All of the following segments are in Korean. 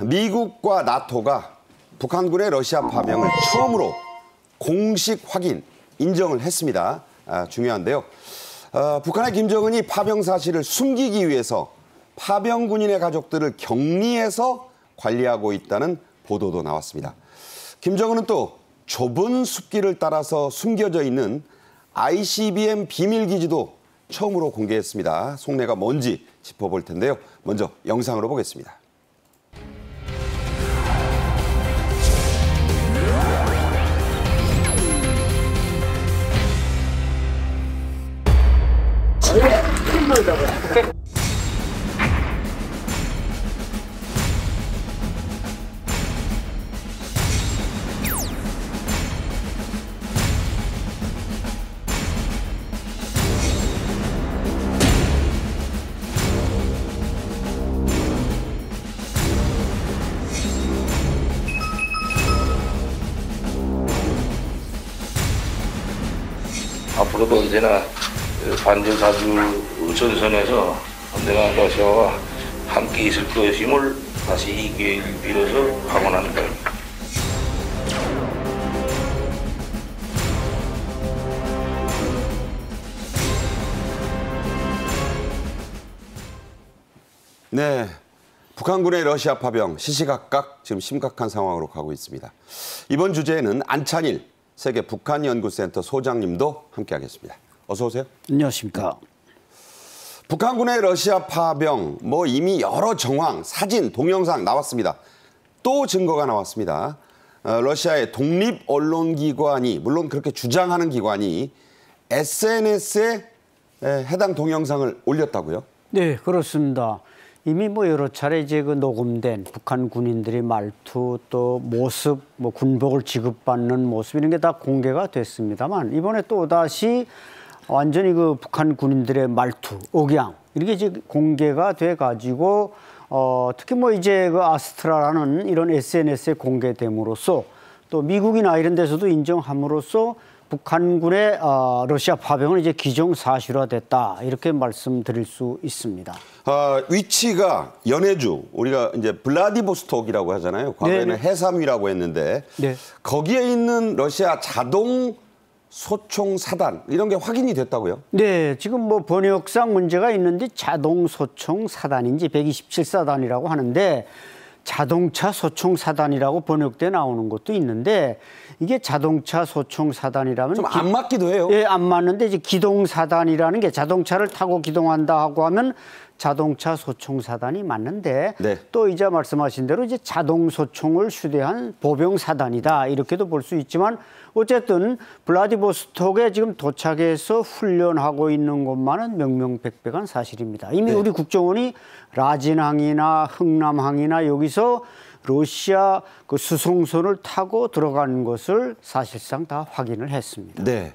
미국과 나토가 북한군의 러시아 파병을 처음으로 공식 확인, 인정을 했습니다. 중요한데요. 북한의 김정은이 파병 사실을 숨기기 위해서 파병 군인의 가족들을 격리해서 관리하고 있다는 보도도 나왔습니다. 김정은은 또 좁은 숲길을 따라서 숨겨져 있는 ICBM 비밀기지도 처음으로 공개했습니다. 속내가 뭔지 짚어볼 텐데요. 먼저 영상으로 보겠습니다. 앞으로도 언제나 반전사주 전선에서 언제나 러시아와 함께 있을 것임을 다시 이 기회를 빌어서 강원하는 바입니다. 네, 북한군의 러시아 파병 시시각각 지금 심각한 상황으로 가고 있습니다. 이번 주제에는 안찬일 세계 북한연구센터 소장님도 함께하겠습니다. 어서 오세요. 안녕하십니까. 북한군의 러시아 파병, 이미 여러 정황, 사진, 동영상 나왔습니다. 또 증거가 나왔습니다. 러시아의 독립 언론기관이, 물론 그렇게 주장하는 기관이 SNS에 해당 동영상을 올렸다고요? 네, 그렇습니다. 이미 여러 차례 이제 녹음된 북한 군인들의 말투 또 모습, 군복을 지급받는 모습 이런 게 다 공개가 됐습니다만 이번에 또 다시 완전히 북한 군인들의 말투, 억양 이렇게 이제 공개가 돼 가지고 특히 이제 아스트라라는 이런 SNS에 공개됨으로써 또 미국이나 이런 데서도 인정함으로써 북한군의 러시아 파병은 이제 기정사실화됐다 이렇게 말씀드릴 수 있습니다. 위치가 연해주, 우리가 이제 블라디보스톡이라고 하잖아요. 과거에는 해삼위라고 했는데 네. 거기에 있는 러시아 자동 소총 사단 이런 게 확인이 됐다고요? 네, 지금 번역상 문제가 있는데 자동 소총 사단인지 127사단이라고 하는데 자동차 소총 사단이라고 번역돼 나오는 것도 있는데 이게 자동차 소총 사단이라면 좀 안 맞기도 해요. 예, 안 맞는데 이제 기동 사단이라는 게 자동차를 타고 기동한다 하고 하면 자동차 소총 사단이 맞는데 네. 또 이제 말씀하신 대로 이제 자동 소총을 휴대한 보병 사단이다 이렇게도 볼 수 있지만 어쨌든 블라디보스톡에 지금 도착해서 훈련하고 있는 것만은 명명백백한 사실입니다. 이미 네. 우리 국정원이 라진항이나 흥남항이나 여기서 러시아 수송선을 타고 들어간 것을 사실상 다 확인을 했습니다. 네.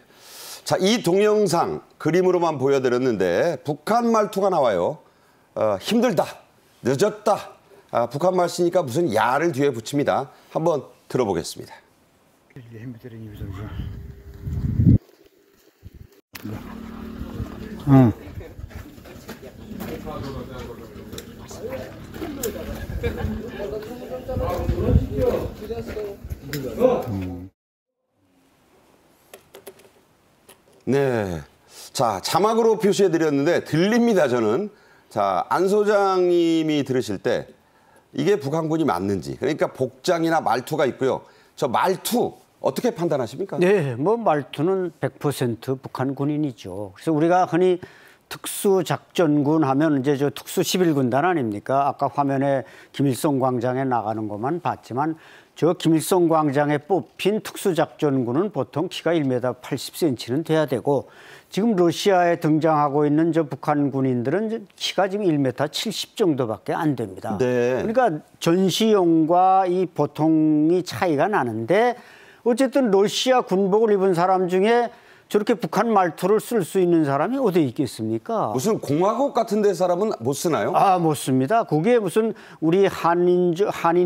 자, 이 동영상 그림으로만 보여드렸는데 북한 말투가 나와요. 힘들다, 늦었다. 북한 말 쓰니까 무슨 야를 뒤에 붙입니다. 한번 들어보겠습니다. 네. 자, 자막으로 표시해드렸는데 들립니다, 저는. 자, 안 소장님이 들으실 때 이게 북한군이 맞는지, 그러니까 복장이나 말투가 있고요. 저 말투 어떻게 판단하십니까? 네, 말투는 100% 북한 군인이죠. 그래서 우리가 흔히 특수작전군 하면 이제 저 특수 11군단 아닙니까? 아까 화면에 김일성 광장에 나가는 것만 봤지만 저 김일성 광장에 뽑힌 특수작전군은 보통 키가 1m 80cm는 돼야 되고 지금 러시아에 등장하고 있는 저 북한 군인들은 키가 지금 1m 70 정도밖에 안 됩니다. 네. 그러니까 전시용과 이 보통이 차이가 나는데 어쨌든 러시아 군복을 입은 사람 중에 저렇게 북한 말투를 쓸 수 있는 사람이 어디 있겠습니까? 무슨 공화국 같은 데 사람은 못 쓰나요? 못 씁니다. 그게 무슨 우리 한인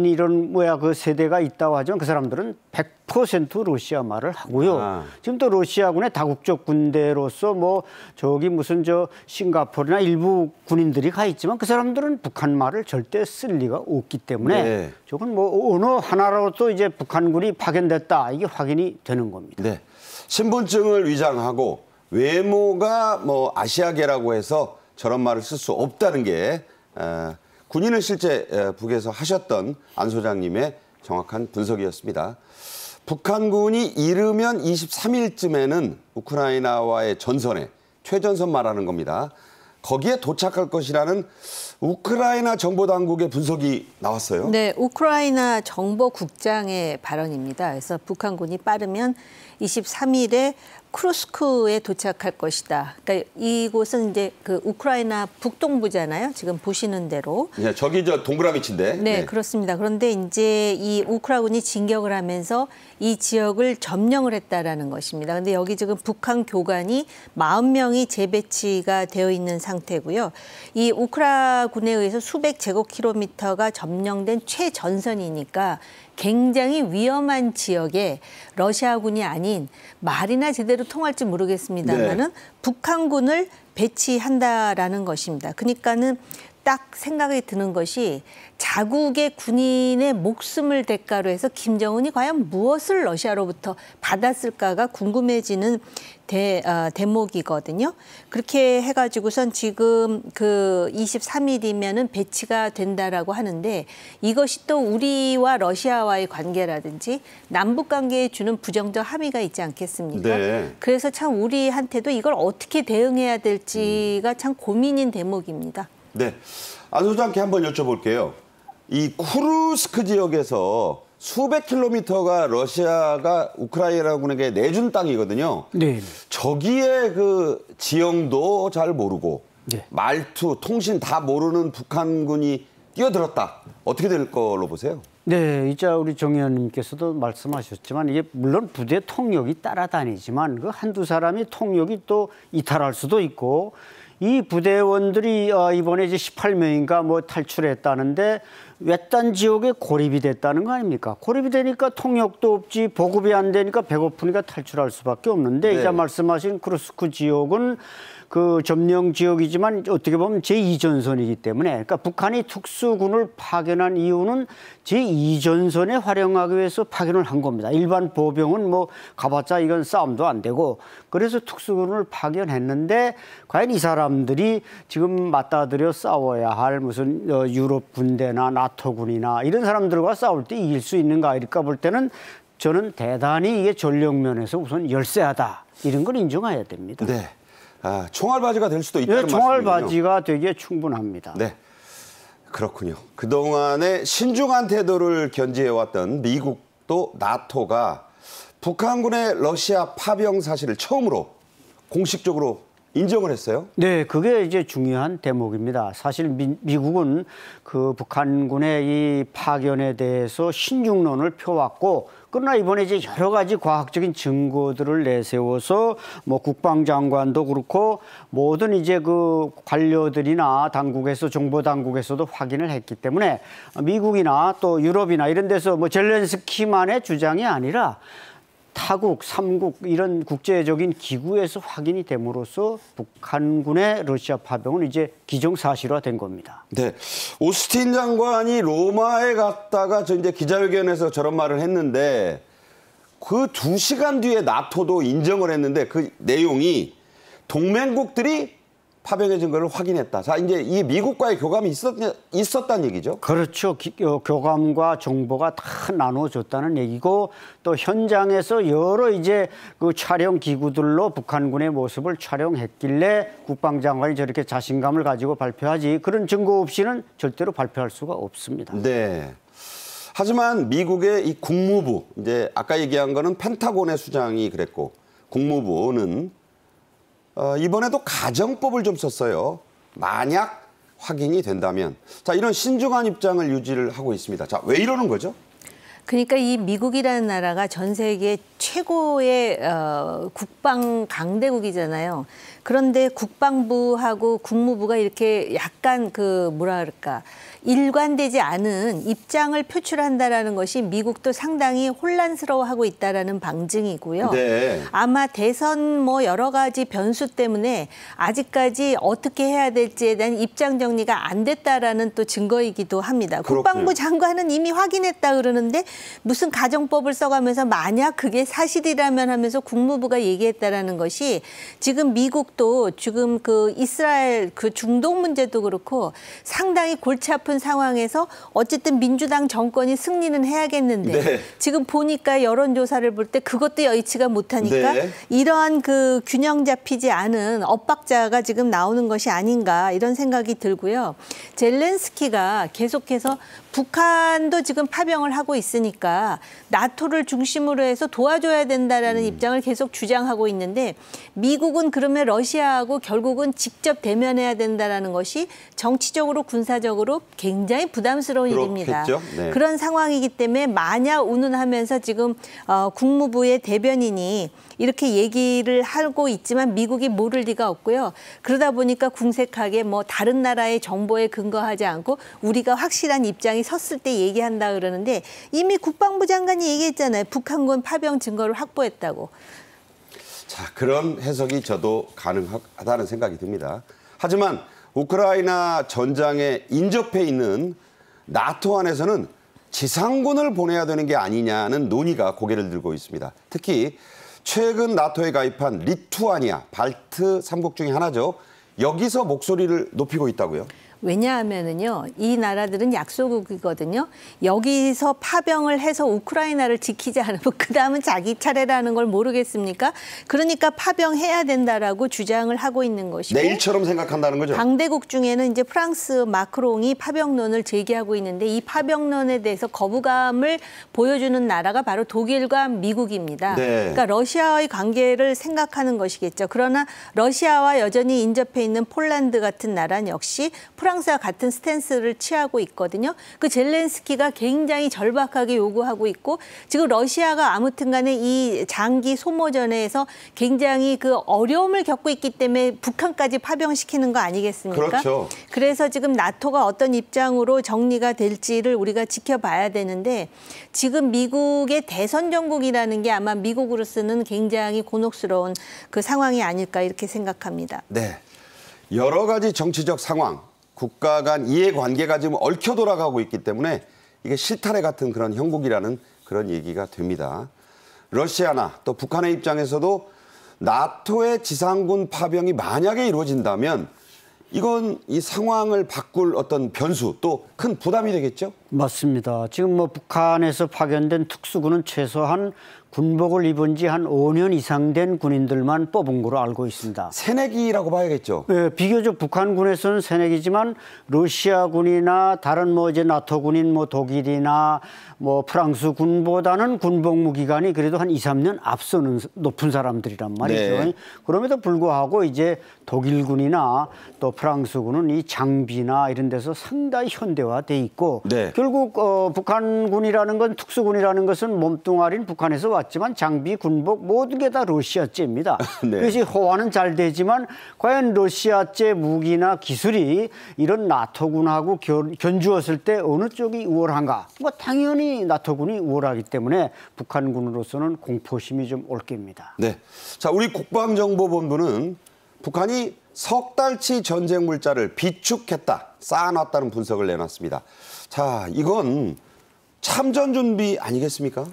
이런 그 세대가 있다고 하지만 그 사람들은 100% 러시아 말을 하고요. 아. 지금 또 러시아군의 다국적 군대로서 뭐 저기 무슨 저 싱가포르나 일부 군인들이 가 있지만 그 사람들은 북한 말을 절대 쓸 리가 없기 때문에 네. 저건 뭐 어느 하나라도 이제 북한군이 파견됐다 이게 확인이 되는 겁니다. 네. 신분증을 위장하고 외모가 뭐 아시아계라고 해서 저런 말을 쓸 수 없다는 게 군인을 실제 북에서 하셨던 안 소장님의 정확한 분석이었습니다. 북한군이 이르면 23일쯤에는 우크라이나와의 전선에 최전선 말하는 겁니다. 거기에 도착할 것이라는 우크라이나 정보당국의 분석이 나왔어요. 네, 우크라이나 정보국장의 발언입니다. 그래서 북한군이 빠르면 23일에 쿠르스크에 도착할 것이다. 그러니까 이곳은 이제 그 우크라이나 북동부잖아요. 지금 보시는 대로. 네, 저기 저 동그라미치인데. 네, 그렇습니다. 그런데 이제 이 우크라군이 진격을 하면서 이 지역을 점령을 했다라는 것입니다. 그런데 여기 지금 북한 교관이 40명이 재배치가 되어 있는 상태고요. 이 우크라군에 의해서 수백 제곱킬로미터가 점령된 최전선이니까 굉장히 위험한 지역에 러시아군이 아닌 말이나 제대로 통할지 모르겠습니다만은 네. 북한군을 배치한다라는 것입니다. 그러니까는 딱 생각이 드는 것이 자국의 군인의 목숨을 대가로 해서 김정은이 과연 무엇을 러시아로부터 받았을까가 궁금해지는 대목이거든요. 그렇게 해가지고선 지금 그 23일이면은 배치가 된다라고 하는데 이것이 또 우리와 러시아와의 관계라든지 남북 관계에 주는 부정적 함의가 있지 않겠습니까? 네. 그래서 참 우리한테도 이걸 어떻게 대응해야 될지가 참 고민인 대목입니다. 네. 안 소장께 한번 여쭤볼게요. 이 쿠르스크 지역에서 수백 킬로미터가 러시아가 우크라이나군에게 내준 땅이거든요. 네. 저기에 그 지형도 잘 모르고 네. 말투, 통신 다 모르는 북한군이 뛰어들었다. 어떻게 될 걸로 보세요? 네, 이제 우리 정 의원님께서도 말씀하셨지만 이게 물론 부대 통역이 따라다니지만 그 한두 사람이 통역이 또 이탈할 수도 있고 이 부대원들이 이번에 이제 18명인가 뭐 탈출했다는데 외딴 지역에 고립이 됐다는 거 아닙니까? 고립이 되니까 통역도 없지 보급이 안 되니까 배고프니까 탈출할 수밖에 없는데 네. 이제 말씀하신 쿠르스크 지역은 그 점령 지역이지만 어떻게 보면 제2전선이기 때문에 그러니까 북한이 특수군을 파견한 이유는 제2전선에 활용하기 위해서 파견을 한 겁니다. 일반 보병은 뭐 가봤자 이건 싸움도 안 되고 그래서 특수군을 파견했는데 과연 이 사람들이 지금 맞닥뜨려 싸워야 할 무슨 유럽 군대나 나토군이나 이런 사람들과 싸울 때 이길 수 있는가 이럴까 볼 때는 저는 대단히 이게 전력면에서 우선 열세하다 이런 걸 인정해야 됩니다. 네. 아, 총알바지가 될 수도 있다는 네, 말씀이군요. 총알바지가 되기에 충분합니다. 네, 그렇군요. 그동안에 신중한 태도를 견지해왔던 미국도 나토가 북한군의 러시아 파병 사실을 처음으로 공식적으로 인정을 했어요. 네, 그게 이제 중요한 대목입니다. 사실 미국은 그 북한군의 이 파견에 대해서 신중론을 펴왔고, 그러나 이번에 이제 여러 가지 과학적인 증거들을 내세워서 뭐 국방장관도 그렇고 모든 이제 그 관료들이나 당국에서 정보 당국에서도 확인을 했기 때문에 미국이나 또 유럽이나 이런 데서 뭐 젤렌스키만의 주장이 아니라 타국, 삼국 이런 국제적인 기구에서 확인이 됨으로써 북한군의 러시아 파병은 이제 기정사실화된 겁니다. 네, 오스틴 장관이 로마에 갔다가 저 이제 기자회견에서 저런 말을 했는데 그 2시간 뒤에 나토도 인정을 했는데 그 내용이 동맹국들이 파병의 증거를 확인했다. 자, 이제 이 미국과의 교감이 있었다는 얘기죠. 그렇죠. 교감과 정보가 다 나눠줬다는 얘기고 또 현장에서 여러 이제 그 촬영 기구들로 북한군의 모습을 촬영했길래 국방장관이 저렇게 자신감을 가지고 발표하지 그런 증거 없이는 절대로 발표할 수가 없습니다. 네. 하지만 미국의 이 국무부, 이제 아까 얘기한 거는 펜타곤의 수장이 그랬고 국무부는 이번에도 가정법을 좀 썼어요. 만약 확인이 된다면. 자, 이런 신중한 입장을 유지를 하고 있습니다. 자, 왜 이러는 거죠? 그러니까 이 미국이라는 나라가 전 세계 최고의 국방 강대국이잖아요. 그런데 국방부하고 국무부가 이렇게 약간 그 뭐라 그럴까 일관되지 않은 입장을 표출한다라는 것이 미국도 상당히 혼란스러워하고 있다라는 방증이고요. 네. 아마 대선 뭐 여러 가지 변수 때문에 아직까지 어떻게 해야 될지에 대한 입장 정리가 안 됐다라는 또 증거이기도 합니다. 그렇군요. 국방부 장관은 이미 확인했다 그러는데 무슨 가정법을 써가면서 만약 그게 사실이라면 하면서 국무부가 얘기했다라는 것이 지금 미국도 지금 그 이스라엘 그 중동 문제도 그렇고 상당히 골치 아픈 상황에서 어쨌든 민주당 정권이 승리는 해야겠는데 네. 지금 보니까 여론조사를 볼 때 그것도 여의치가 못하니까 네. 이러한 그 균형 잡히지 않은 엇박자가 지금 나오는 것이 아닌가 이런 생각이 들고요. 젤렌스키가 계속해서 북한도 지금 파병을 하고 있으니까 나토를 중심으로 해서 도와줘야 된다라는 입장을 계속 주장하고 있는데 미국은 그러면 러시아하고 결국은 직접 대면해야 된다라는 것이 정치적으로 군사적으로 굉장히 부담스러운 일입니다. 네. 그런 상황이기 때문에 마냐 운운하면서 지금 국무부의 대변인이 이렇게 얘기를 하고 있지만 미국이 모를 리가 없고요. 그러다 보니까 궁색하게 뭐 다른 나라의 정보에 근거하지 않고 우리가 확실한 입장이 섰을 때 얘기한다 그러는데 이미 국방부 장관이 얘기했잖아요. 북한군 파병 증거를 확보했다고. 자, 그런 해석이 저도 가능하다는 생각이 듭니다. 하지만 우크라이나 전장에 인접해 있는 나토 안에서는 지상군을 보내야 되는 게 아니냐는 논의가 고개를 들고 있습니다. 특히 최근 나토에 가입한 리투아니아, 발트 3국 중에 하나죠. 여기서 목소리를 높이고 있다고요? 왜냐하면은요, 이 나라들은 약소국이거든요. 여기서 파병을 해서 우크라이나를 지키지 않으면 그 다음은 자기 차례라는 걸 모르겠습니까? 그러니까 파병해야 된다라고 주장을 하고 있는 것이고. 내일처럼 생각한다는 거죠? 강대국 중에는 이제 프랑스 마크롱이 파병론을 제기하고 있는데 이 파병론에 대해서 거부감을 보여주는 나라가 바로 독일과 미국입니다. 네. 그러니까 러시아와의 관계를 생각하는 것이겠죠. 그러나 러시아와 여전히 인접해 있는 폴란드 같은 나라는 역시 프랑스와 같은 스탠스를 취하고 있거든요. 그 젤렌스키가 굉장히 절박하게 요구하고 있고 지금 러시아가 아무튼 간에 이 장기 소모전에서 굉장히 그 어려움을 겪고 있기 때문에 북한까지 파병시키는 거 아니겠습니까? 그렇죠. 그래서 지금 나토가 어떤 입장으로 정리가 될지를 우리가 지켜봐야 되는데 지금 미국의 대선 정국이라는 게 아마 미국으로서는 굉장히 곤혹스러운 그 상황이 아닐까 이렇게 생각합니다. 네. 여러 가지 정치적 상황, 국가 간 이해관계가 지금 얽혀 돌아가고 있기 때문에 이게 실타래 같은 그런 형국이라는 그런 얘기가 됩니다. 러시아나 또 북한의 입장에서도 나토의 지상군 파병이 만약에 이루어진다면 이건 이 상황을 바꿀 어떤 변수 또 큰 부담이 되겠죠? 맞습니다. 지금 뭐 북한에서 파견된 특수군은 최소한 군복을 입은 지 한 5년 이상 된 군인들만 뽑은 걸로 알고 있습니다. 새내기라고 봐야겠죠? 네, 비교적 북한군에서는 새내기지만 러시아군이나 다른 뭐 이제 나토군인 뭐 독일이나 뭐 프랑스군보다는 군복무 기간이 그래도 한 2, 3년 앞서는 높은 사람들이란 말이죠. 네. 그럼에도 불구하고 이제 독일군이나 또 프랑스군은 이 장비나 이런 데서 상당히 현대화돼 있고 네. 결국 북한군이라는 건 특수군이라는 것은 몸뚱아리는 북한에서 왔지만 장비, 군복 모든 게 다 러시아제입니다. 네. 그것이 호환은 잘 되지만 과연 러시아제 무기나 기술이 이런 나토군하고 견주었을 때 어느 쪽이 우월한가? 뭐 당연히 나토군이 우월하기 때문에 북한군으로서는 공포심이 좀 올 겁니다. 네. 자, 우리 국방정보본부는 북한이 석 달치 전쟁 물자를 비축했다, 쌓아놨다는 분석을 내놨습니다. 자, 이건 참전 준비 아니겠습니까?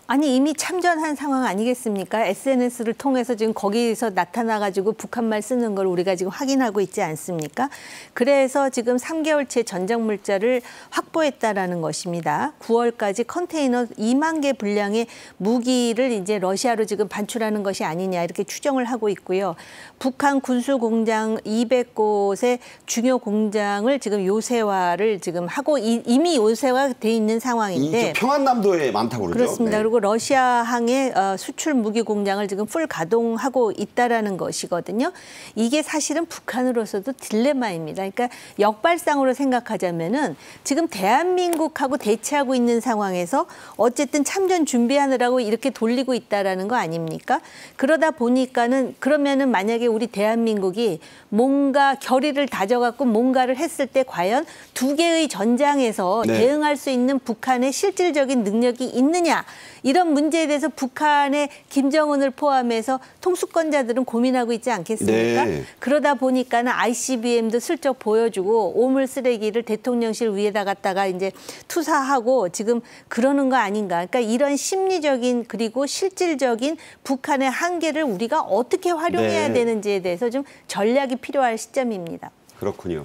아니 이미 참전한 상황 아니겠습니까? SNS를 통해서 지금 거기서 나타나가지고 북한말 쓰는 걸 우리가 지금 확인하고 있지 않습니까? 그래서 지금 3개월치 전쟁 물자를 확보했다라는 것입니다. 9월까지 컨테이너 2만 개 분량의 무기를 이제 러시아로 지금 반출하는 것이 아니냐 이렇게 추정을 하고 있고요. 북한 군수 공장 200곳의 중요 공장을 지금 요새화를 지금 하고 이미 요새화돼 있는 상황인데 평안남도에 많다고 그러죠? 그렇습니다. 네. 그리고 그리고 러시아항의 수출 무기 공장을 지금 풀 가동하고 있다라는 것이거든요. 이게 사실은 북한으로서도 딜레마입니다. 그러니까 역발상으로 생각하자면은 지금 대한민국하고 대치하고 있는 상황에서 어쨌든 참전 준비하느라고 이렇게 돌리고 있다라는 거 아닙니까? 그러다 보니까는 그러면은 만약에 우리 대한민국이 뭔가 결의를 다져갖고 뭔가를 했을 때 과연 두 개의 전장에서 네. 대응할 수 있는 북한의 실질적인 능력이 있느냐, 이런 문제에 대해서 북한의 김정은을 포함해서 통수권자들은 고민하고 있지 않겠습니까? 네. 그러다 보니까는 ICBM도 슬쩍 보여주고 오물 쓰레기를 대통령실 위에다 갖다가 이제 투사하고 지금 그러는 거 아닌가. 그러니까 이런 심리적인 그리고 실질적인 북한의 한계를 우리가 어떻게 활용해야 네. 되는지에 대해서 좀 전략이 필요할 시점입니다. 그렇군요.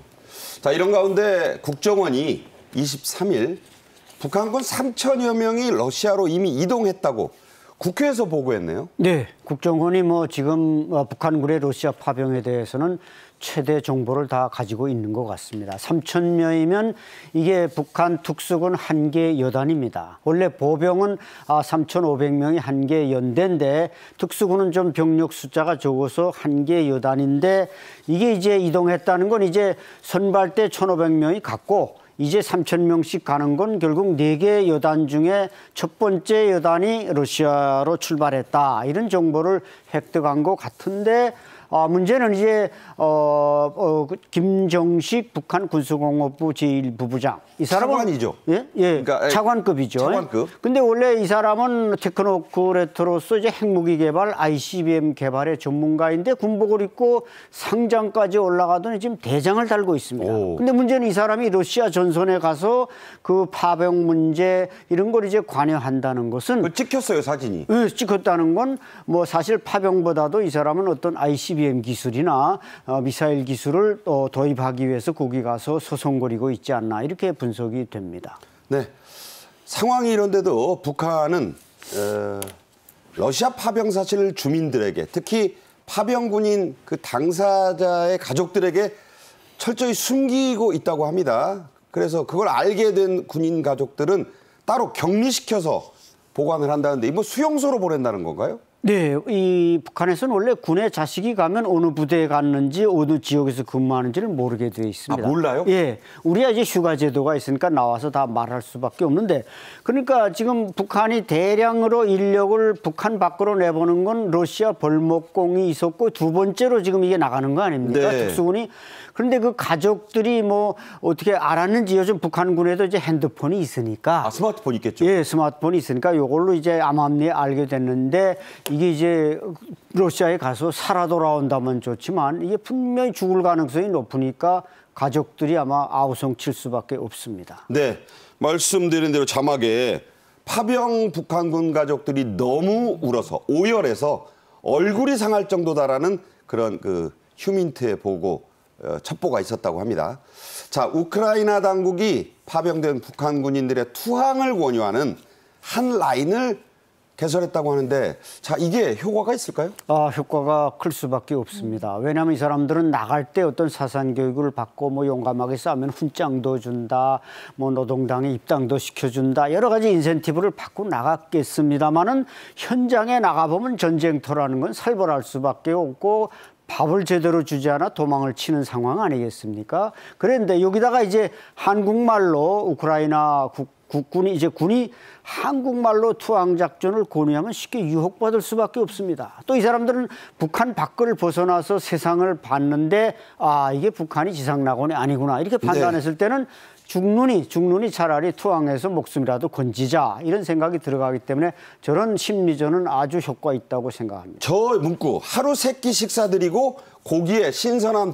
자, 이런 가운데 국정원이 23일 북한군 3천여 명이 러시아로 이미 이동했다고 국회에서 보고했네요. 네, 국정원이 뭐 지금 북한군의 러시아 파병에 대해서는 최대 정보를 다 가지고 있는 것 같습니다. 3,000명이면 이게 북한 특수군 한 개 여단입니다. 원래 보병은 3,500명이 한 개 연대인데 특수군은 좀 병력 숫자가 적어서 한 개 여단인데 이게 이제 이동했다는 건 이제 선발대 1,500명이 갔고 이제 3,000명씩 가는 건 결국 4개 여단 중에 첫 번째 여단이 러시아로 출발했다. 이런 정보를 획득한 것 같은데 문제는 이제 김정식 북한 군수공업부 제1부부장 이 사람은 차관이죠. 예, 그러니까 차관급이죠. 차관급. 근데 원래 이 사람은 테크노크래터로서 이제 핵무기 개발, ICBM 개발의 전문가인데 군복을 입고 상장까지 올라가더니 지금 대장을 달고 있습니다. 오. 근데 문제는 이 사람이 러시아 전선에 가서 그 파병 문제 이런 걸 이제 관여한다는 것은 그 찍혔어요, 사진이. 찍혔다는 건 뭐 사실 파병보다도 이 사람은 어떤 ICBM 기술이나 미사일 기술을 도입하기 위해서 거기 가서 소송거리고 있지 않나 이렇게 분석이 됩니다. 네, 상황이 이런데도 북한은 러시아 파병 사실을 주민들에게 특히 파병군인 그 당사자의 가족들에게 철저히 숨기고 있다고 합니다. 그래서 그걸 알게 된 군인 가족들은 따로 격리시켜서 보관을 한다는데 이거 수용소로 보낸다는 건가요? 네, 이 북한에서는 원래 군에 자식이 가면 어느 부대에 갔는지 어느 지역에서 근무하는지를 모르게 되어 있습니다. 아, 몰라요? 예, 우리가 이제 휴가 제도가 있으니까 나와서 다 말할 수밖에 없는데, 그러니까 지금 북한이 대량으로 인력을 북한 밖으로 내보는 건 러시아 벌목공이 있었고 두 번째로 지금 이게 나가는 거 아닙니까? 네. 특수군이. 그런데 그 가족들이 뭐 어떻게 알았는지 요즘 북한군에도 이제 핸드폰이 있으니까. 아, 스마트폰 있겠죠. 예, 스마트폰이 있으니까 이걸로 이제 암암리에 알게 됐는데 이게 이제 러시아에 가서 살아 돌아온다면 좋지만 이게 분명히 죽을 가능성이 높으니까 가족들이 아마 아우성 칠 수밖에 없습니다. 네, 말씀드린 대로 자막에 파병 북한군 가족들이 너무 울어서 오열해서 얼굴이 상할 정도다라는 그런 그 휴민트의 보고 첩보가 있었다고 합니다. 자, 우크라이나 당국이 파병된 북한 군인들의 투항을 권유하는 한 라인을 개설했다고 하는데, 자, 이게 효과가 있을까요? 효과가 클 수밖에 없습니다. 왜냐하면 이 사람들은 나갈 때 어떤 사상 교육을 받고 뭐 용감하게 싸우면 훈장도 준다, 뭐 노동당에 입당도 시켜준다, 여러 가지 인센티브를 받고 나갔겠습니다만은 현장에 나가보면 전쟁터라는 건 살벌할 수밖에 없고 밥을 제대로 주지 않아 도망을 치는 상황 아니겠습니까? 그런데 여기다가 이제 한국말로 우크라이나 국군이 이제 군이 한국말로 투항 작전을 권유하면 쉽게 유혹받을 수밖에 없습니다. 또 이 사람들은 북한 밖을 벗어나서 세상을 봤는데 이게 북한이 지상낙원이 아니구나 이렇게 판단했을 때는 죽눈이 차라리 투항해서 목숨이라도 건지자 이런 생각이 들어가기 때문에 저런 심리전은 아주 효과 있다고 생각합니다. 저 문구 하루 3끼 식사 드리고 고기에 신선한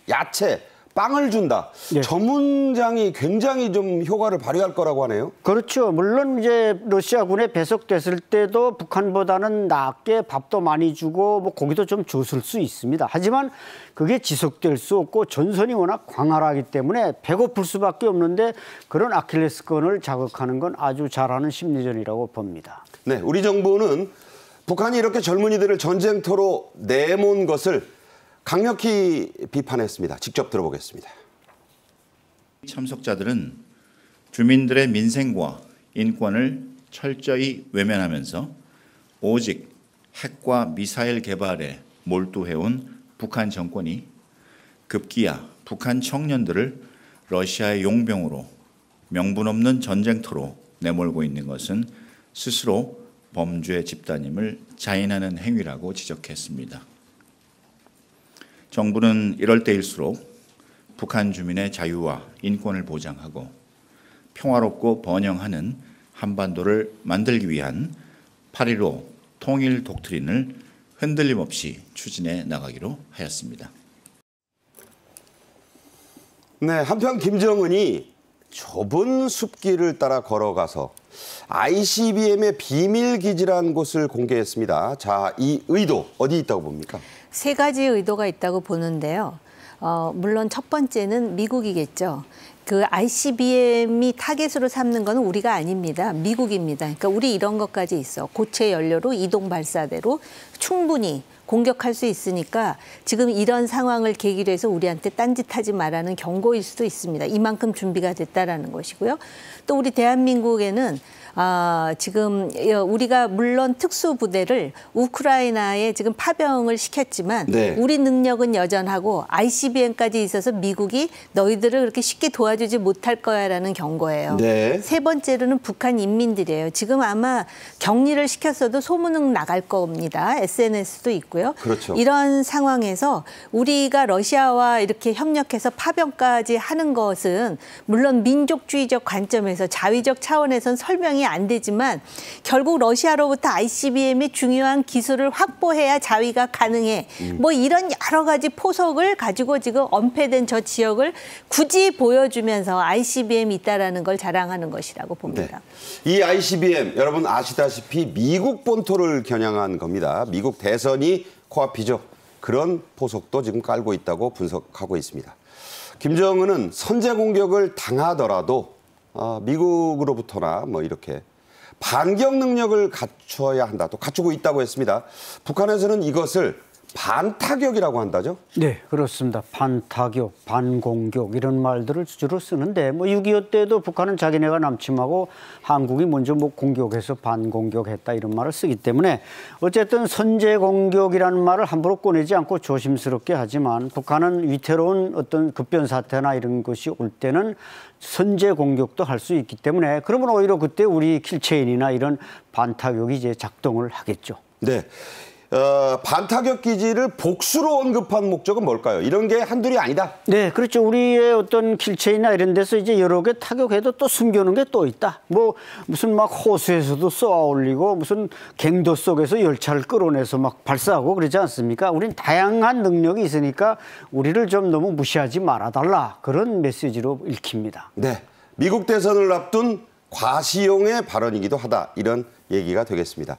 야채, 빵을 준다. 네. 저 문장이 굉장히 좀 효과를 발휘할 거라고 하네요. 그렇죠. 물론 이제 러시아군에 배속됐을 때도 북한보다는 낮게 밥도 많이 주고 뭐 고기도 좀 줬을 수 있습니다. 하지만 그게 지속될 수 없고 전선이 워낙 광활하기 때문에 배고플 수밖에 없는데 그런 아킬레스건을 자극하는 건 아주 잘하는 심리전이라고 봅니다. 네, 우리 정부는 북한이 이렇게 젊은이들을 전쟁터로 내몬 것을 강력히 비판했습니다. 직접 들어보겠습니다. 참석자들은 주민들의 민생과 인권을 철저히 외면하면서 오직 핵과 미사일 개발에 몰두해온 북한 정권이 급기야 북한 청년들을 러시아의 용병으로 명분 없는 전쟁터로 내몰고 있는 것은 스스로 범죄 집단임을 자인하는 행위라고 지적했습니다. 정부는 이럴 때일수록 북한 주민의 자유와 인권을 보장하고 평화롭고 번영하는 한반도를 만들기 위한 8.15 통일 독트린을 흔들림 없이 추진해 나가기로 하였습니다. 네, 한편 김정은이 좁은 숲길을 따라 걸어가서 ICBM의 비밀 기지라는 곳을 공개했습니다. 자, 이 의도 어디 있다고 봅니까? 세 가지 의도가 있다고 보는데요. 물론 첫 번째는 미국이겠죠. 그 ICBM이 타겟으로 삼는 건 우리가 아닙니다. 미국입니다. 그러니까 우리 이런 것까지 있어. 고체 연료로 이동 발사대로 충분히 공격할 수 있으니까 지금 이런 상황을 계기로 해서 우리한테 딴짓하지 말라는 경고일 수도 있습니다. 이만큼 준비가 됐다라는 것이고요. 또 우리 대한민국에는 지금 우리가 물론 특수부대를 우크라이나에 지금 파병을 시켰지만 네. 우리 능력은 여전하고 ICBM까지 있어서 미국이 너희들을 그렇게 쉽게 도와주지 못할 거야라는 경고예요. 네. 세 번째로는 북한 인민들이에요. 지금 아마 격리를 시켰어도 소문은 나갈 겁니다. SNS도 있고요. 그렇죠. 이런 상황에서 우리가 러시아와 이렇게 협력해서 파병까지 하는 것은 물론 민족주의적 관점에서 자위적 차원에선 설명이 안 되지만 결국 러시아로부터 ICBM의 중요한 기술을 확보해야 자위가 가능해. 뭐 이런 여러 가지 포석을 가지고 지금 엄폐된 저 지역을 굳이 보여주면서 ICBM이 있다라는 걸 자랑하는 것이라고 봅니다. 네. 이 ICBM 여러분 아시다시피 미국 본토를 겨냥한 겁니다. 미국 대선이 코앞이죠. 그런 포석도 지금 깔고 있다고 분석하고 있습니다. 김정은은 선제 공격을 당하더라도 미국으로부터나 뭐 이렇게 반격 능력을 갖춰야 한다. 또 갖추고 있다고 했습니다. 북한에서는 이것을 반타격이라고 한다죠? 네, 그렇습니다. 반타격, 반공격 이런 말들을 주로 쓰는데 뭐 6.25 때도 북한은 자기네가 남침하고 한국이 먼저 뭐 공격해서 반공격했다 이런 말을 쓰기 때문에 어쨌든 선제 공격이라는 말을 함부로 꺼내지 않고 조심스럽게 하지만 북한은 위태로운 어떤 급변 사태나 이런 것이 올 때는 선제 공격도 할 수 있기 때문에 그러면 오히려 그때 우리 킬체인이나 이런 반타격이 이제 작동을 하겠죠. 네. 반타격 기지를 복수로 언급한 목적은 뭘까요? 이런 게 한둘이 아니다. 네, 그렇죠. 우리의 어떤 킬체이나 이런 데서 이제 여러 개 타격해도 또 숨겨놓은 게 또 있다. 뭐 무슨 막 호수에서도 쏘아 올리고 무슨 갱도 속에서 열차를 끌어내서 막 발사하고 그러지 않습니까? 우린 다양한 능력이 있으니까 우리를 좀 너무 무시하지 말아달라. 그런 메시지로 읽힙니다. 네. 미국 대선을 앞둔 과시용의 발언이기도 하다. 이런 얘기가 되겠습니다.